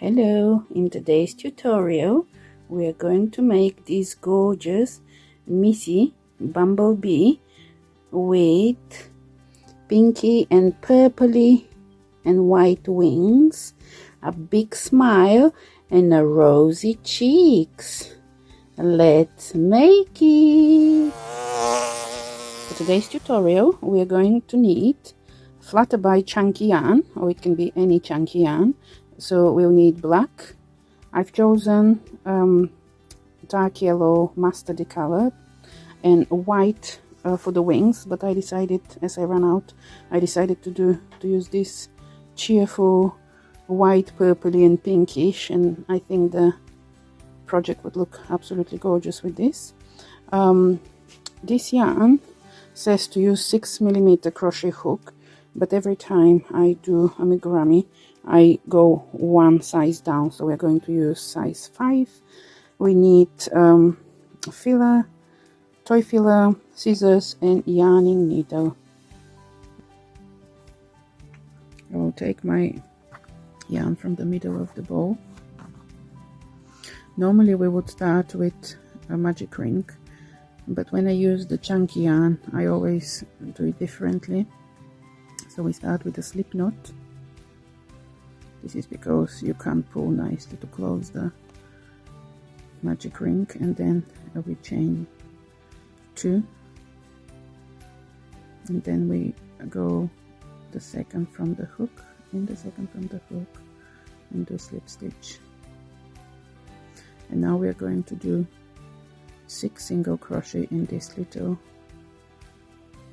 Hello, in today's tutorial we are going to make this gorgeous Missy bumblebee with pinky and purpley and white wings, a big smile and a rosy cheeks. Let's make it! For today's tutorial we are going to need Flutterby chunky yarn, or it can be any chunky yarn. So we'll need black. I've chosen dark yellow mustardy color and white for the wings, but I decided, as I ran out, I decided to use this cheerful white, purpley and pinkish, and I think the project would look absolutely gorgeous with this. This yarn says to use 6mm crochet hook, but every time I do amigurumi I go one size down, so we're going to use size 5. We need filler, toy filler, scissors and yarning needle. I will take my yarn from the middle of the bowl. Normally we would start with a magic ring, but when I use the chunky yarn I always do it differently. So we start with a slip knot. This is because you can't pull nicely to close the magic ring, and then we chain 2, and then we go the second from the hook and the second from the hook and do slip stitch. And now we are going to do 6 single crochet in this little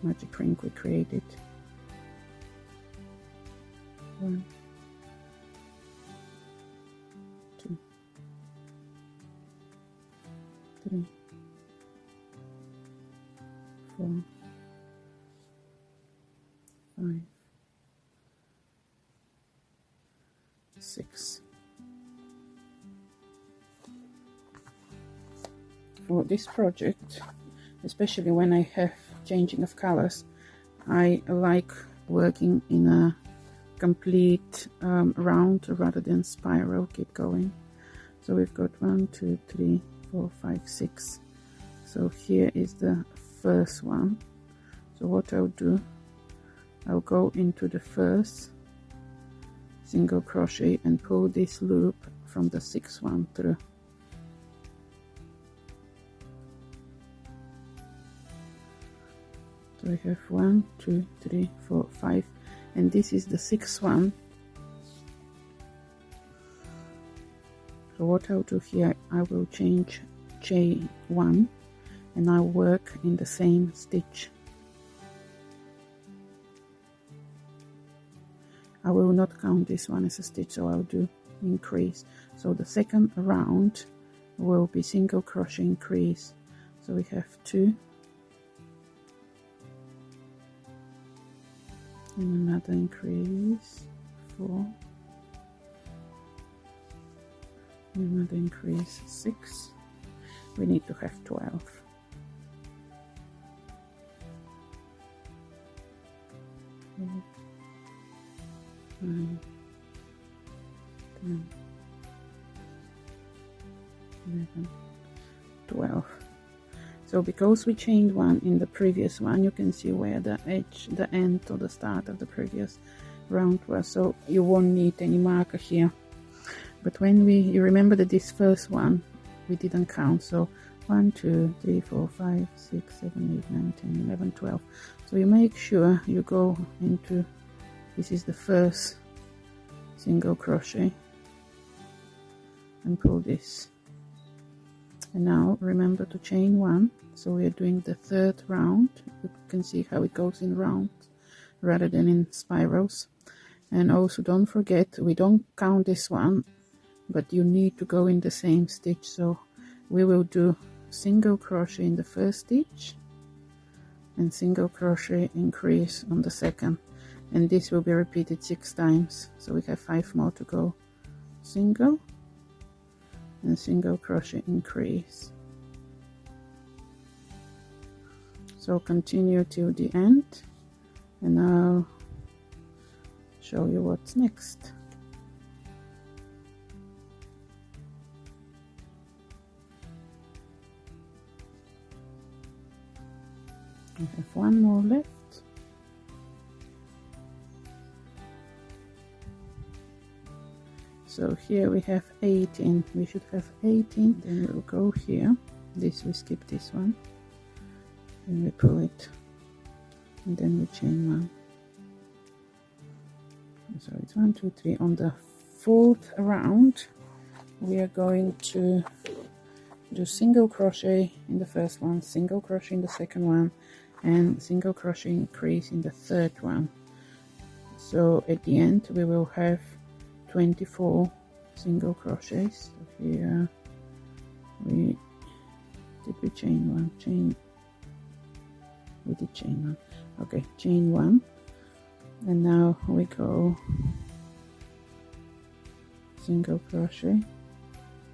magic ring we created. 1, 2, 3, 4, 5, 6. For this project, especially when I have changing of colors, I like working in a complete round rather than spiral. Keep going. So we've got 1, 2, 3, 4, 5, 6. So here is the first one. So what I'll do, I'll go into the first single crochet and pull this loop from the 6th one through. So I have 1, 2, 3, 4, 5, and this is the 6th one. So what I'll do here, I will change J1 and I'll work in the same stitch. I will not count this one as a stitch, so I'll do increase. So the second round will be single crochet increase. So we have 2 and another increase, 4, and another increase, 6. We need to have 12. 8, 9, 10, 11, 12. So because we chained 1 in the previous one, you can see where the edge, the end or the start of the previous round was, so you won't need any marker here. But when you remember that this first one we didn't count, so 1, 2, 3, 4, 5, 6, 7, 8, 9, 10, 11, 12. So you make sure you go into, this is the first single crochet, and pull this. And now remember to chain 1. So we are doing the 3rd round. You can see how it goes in rounds rather than in spirals. And also don't forget, we don't count this one, but you need to go in the same stitch. So we will do single crochet in the first stitch and single crochet increase on the second, and this will be repeated 6 times. So we have 5 more to go. Single and single crochet increase. So continue till the end, and I'll show you what's next. I have one more left. So here we have 18. We should have 18. Then we'll go here. This, we skip this one. And we pull it. And then we chain 1. So it's 1, 2, 3. On the 4th round, we are going to do single crochet in the first one, single crochet in the second one, and single crochet increase in the third one. So at the end we will have 24 single crochets. So here we chain 1, we did chain 1. Okay, chain 1, and now we go single crochet,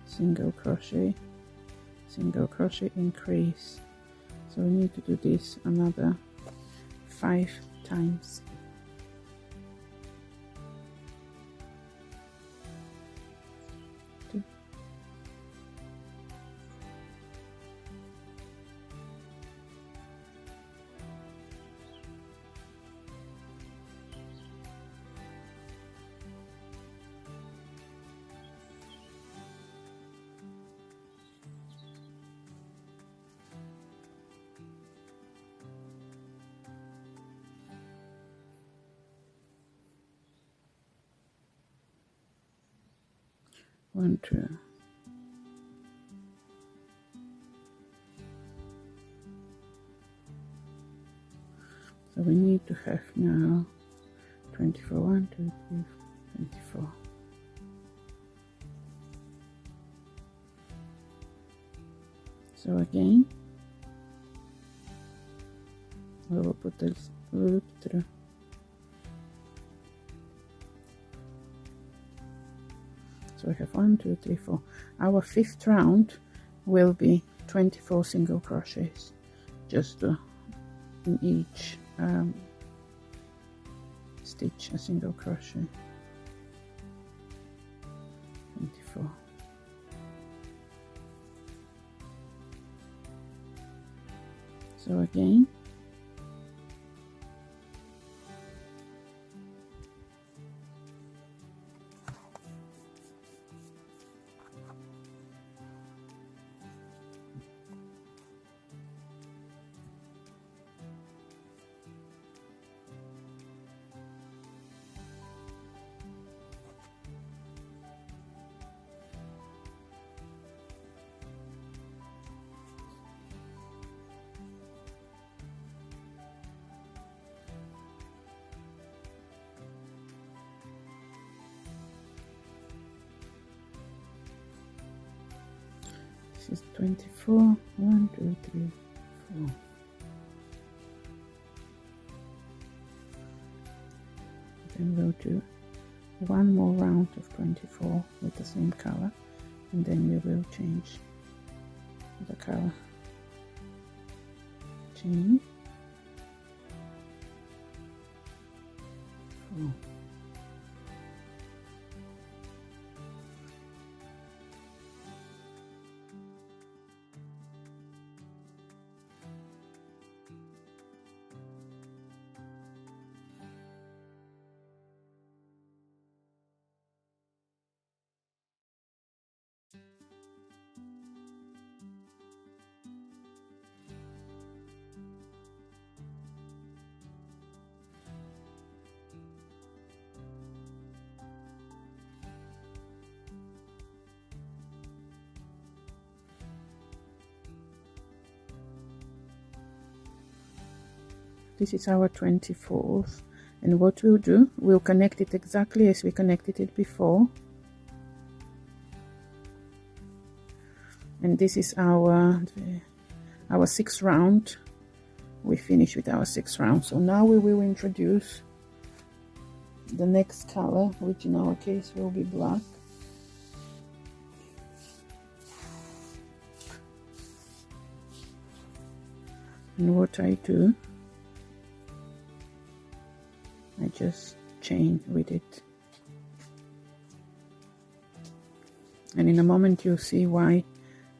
single crochet, single crochet increase. So we need to do this another 5 times. One, two. So we need to have now 24. 1, 2, 3, 24. So again, we will put this loop through. So we have 1, 2, 3, 4. Our 5th round will be 24 single crochets, just in each stitch a single crochet. 24. So again, this is 24. 1, 2, 3, 4. Then we'll do one more round of 24 with the same color, and then we will change the color. Chain 4. This is our 24th, and what we'll do, we'll connect it exactly as we connected it before, and this is our 6th round. We finish with our 6th round. So now we will introduce the next color, which in our case will be black. And what I do, I just chain with it, and in a moment you'll see why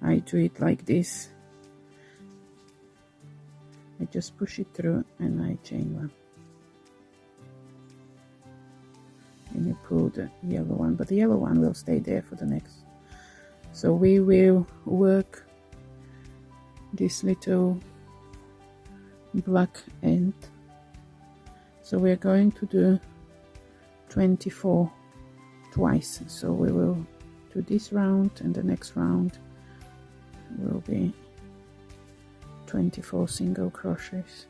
I do it like this. I just push it through and I chain one, and you pull the yellow one, but the yellow one will stay there for the next. So we will work this little black end. So we're going to do 24 twice. So we will do this round, and the next round will be 24 single crochets.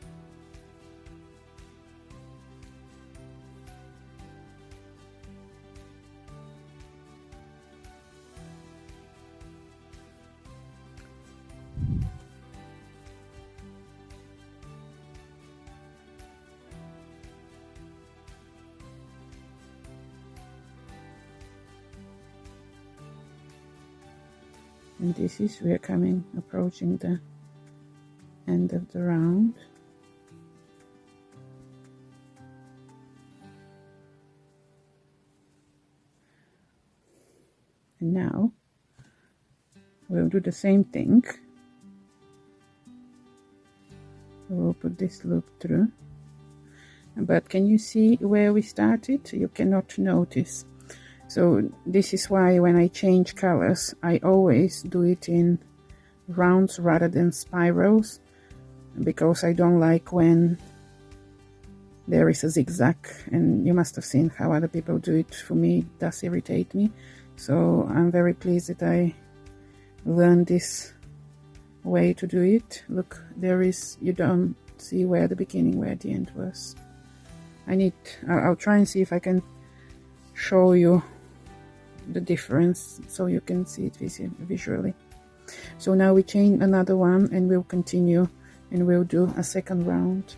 And this is, we are approaching the end of the round. And now we'll do the same thing. We'll put this loop through. But can you see where we started? You cannot notice. So this is why when I change colors, I always do it in rounds rather than spirals, because I don't like when there is a zigzag, and you must have seen how other people do it. For me, it does irritate me. So I'm very pleased that I learned this way to do it. Look, there is, you don't see where the beginning, where the end was. I'll try and see if I can show you the difference so you can see it visually. So now we chain another one, and we'll continue, and we'll do a second round.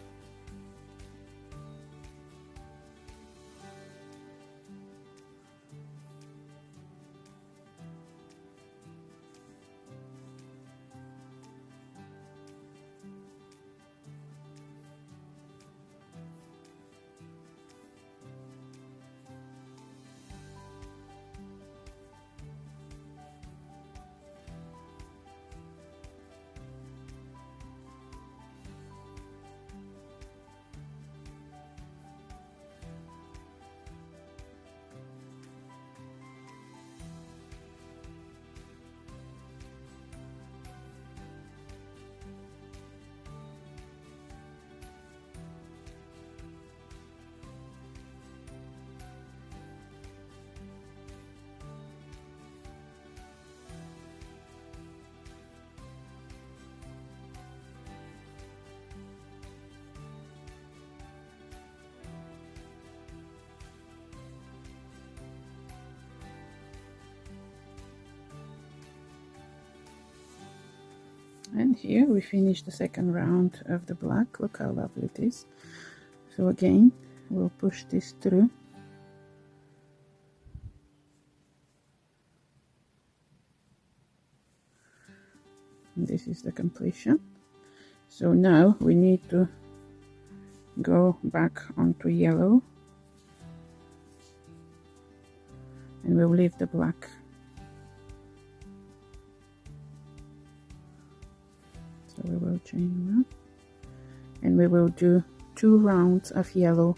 And here we finish the second round of the black. Look how lovely it is. So again, we'll push this through. And this is the completion. So now we need to go back onto yellow, and we'll leave the black. So we will chain one, and we will do 2 rounds of yellow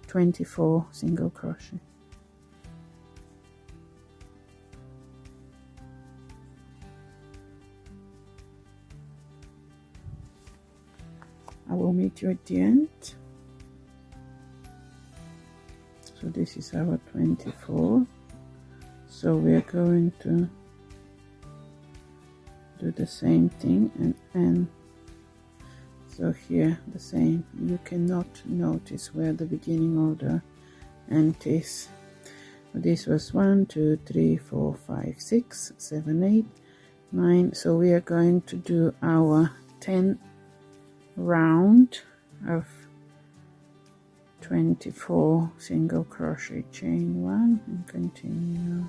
24 single crochet. I will meet you at the end. So this is our 24. So we are going to do the same thing, and so here the same. You cannot notice where the beginning of the end is. This was 1 2 3 4 5 6 7 8 9. So we are going to do our 10 round of 24 single crochet, chain 1 and continue.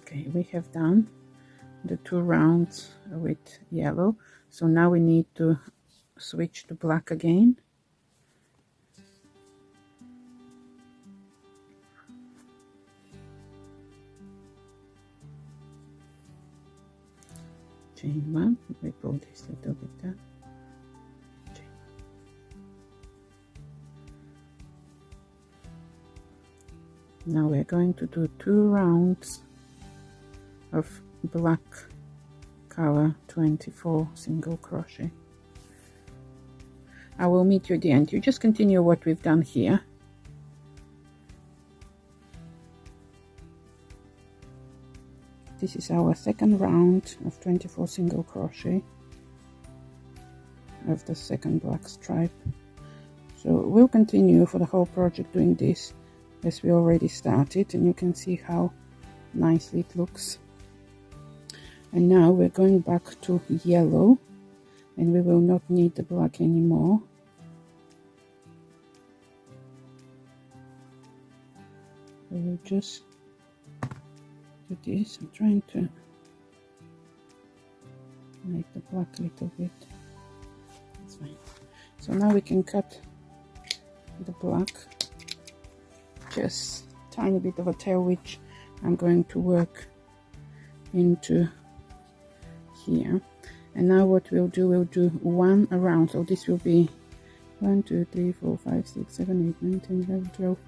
Okay, we have done the 2 rounds with yellow, so now we need to switch to black again. Chain 1, we pull this little bit down. Now we're going to do 2 rounds of black color 24 single crochet. I will meet you at the end. You just continue what we've done here. This is our second round of 24 single crochet of the second black stripe. So we'll continue for the whole project doing this, as we already started, and you can see how nicely it looks. And now we're going back to yellow, and we will not need the black anymore. We will just do this. I'm trying to make the black a little bit. That's fine. So now we can cut the black, just tiny bit of a tail, which I'm going to work into here. And now what we'll do 1 around. So this will be 1, 2, 3, 4, 5, 6, 7, 8, 9, 10, 11, 12.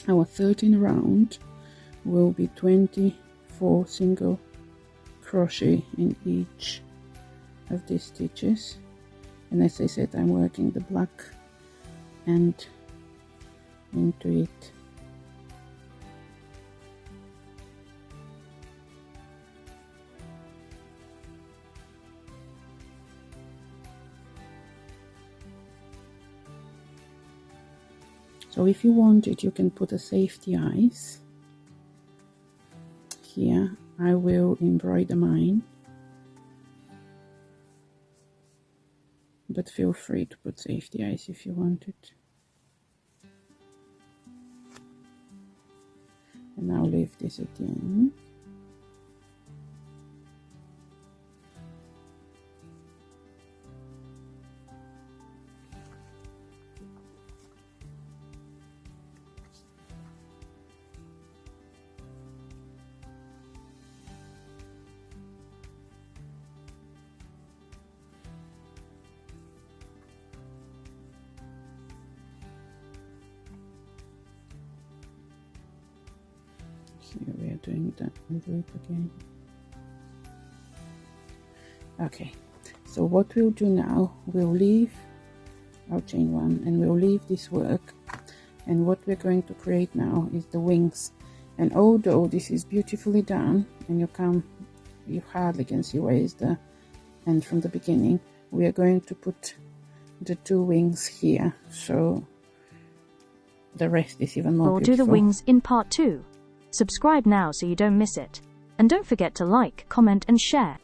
Our 13th round will be 24 single crochet in each of these stitches. And as I said, I'm working the black end into it. So if you want it, you can put a safety eyes. Here I will embroider mine, but feel free to put safety eyes if you want it. And I'll leave this at the end. Here we are doing that loop again. Okay, so what we'll do now, we'll leave our chain 1 and we'll leave this work, and what we're going to create now is the wings. And although this is beautifully done and you hardly can see where is the end from the beginning, we are going to put the 2 wings here, so the rest is even more beautiful. We'll do the wings in part 2. Subscribe now so you don't miss it. And don't forget to like, comment and share.